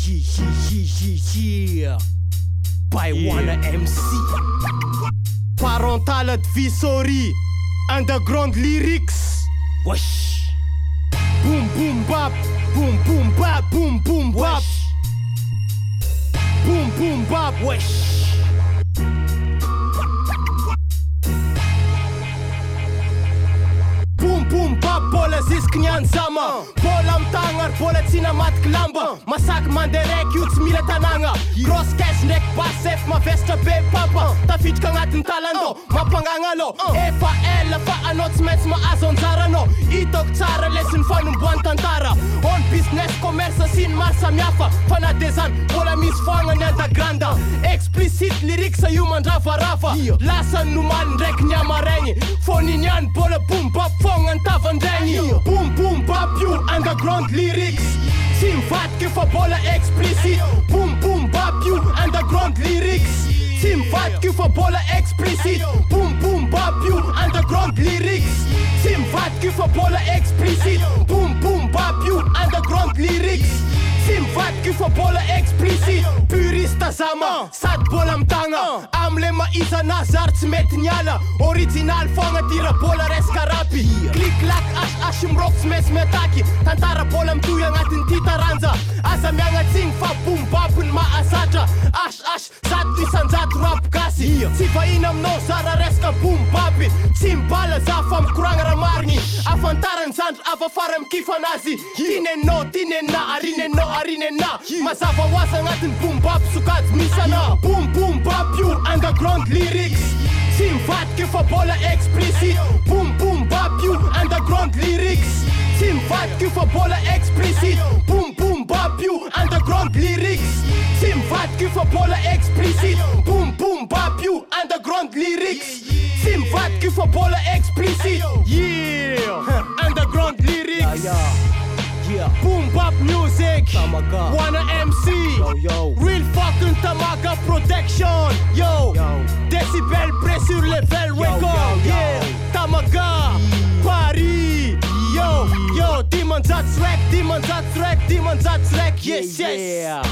Yeah. By Wuana.MC. Parental advisory. Underground lyrics. Wesh. Boom boom bap. Boom boom bap. Boom boom bap. Boom boom bap. Wesh. Boom bap, bola zisk nyan sama. Bola mtangar, bola tsina matk lamba. Masak manderek, io tsy mila tanagna. Gross cash ndrek basef, mavestra be papa. Tafiditra ka agnatin'ny talando, mampangagna lo. Efa ela fa anao tsy maintsy mahazo anjara anao. Hitako tsara lesy ny fanomboany tantara. On business, commerce, sy ny maro samihafa. Fa na de zany, bola misy foagna ny andagranda. Explicit lyrics io mandravarava. Lasany nomaly ndraiky ny amaregny. Foniny ihany bola boom bap foagna ny tavandregny. Boom boom bap io underground lyrics. Tsy mivadika fa bola explicit. Boom boom bap io underground lyrics. Tsy mivadika fa bola explicit. Boom boom bap io underground lyrics. Tsy mivadika fa bola explicit. Boom boom bap io underground lyrics. Tsy mivadika fa bola explicit. Purista zama, sady bola mitagna. Amle maiza nazy ary tsy mety niala. Original fogna tira bola resaka rapy. Click clack ash miroko tsy maintsy metaky. Tantara bola mitohy agnatin'ity taranja. Aza miagnatsiny fa boom bap ny mahazatra. Ash zato isanjato rap gasy. Tsy vahina aminao zara resaka boom bapy. Tsy mibala za fa mikoragna raha marigny. Afantarany zandry afafara mikifa anazy. Tinenna arinenna. Mazava hoazy agnatin'ny boom bap sokajy misana. Boom boom bap io underground lyrics. Tsy mivadika fa bola explicit. Boom boom bap io underground lyrics. Tsy mivadika fa bola explicit. Boom boom bap io underground lyrics. Tsy mivadika fa bola explicit. Boom boom bap io underground lyrics. Tsy mivadika fa bola explicit. Yeah, underground lyrics. Yeah. Boom bap music, TAMAGA, Wuana.MC, yo. Real fucking TAMAGA protection, yo. Décibel, près sur level record, yeah. TAMAGA, Paris, yo. DIMANJATO, yes. Yeah.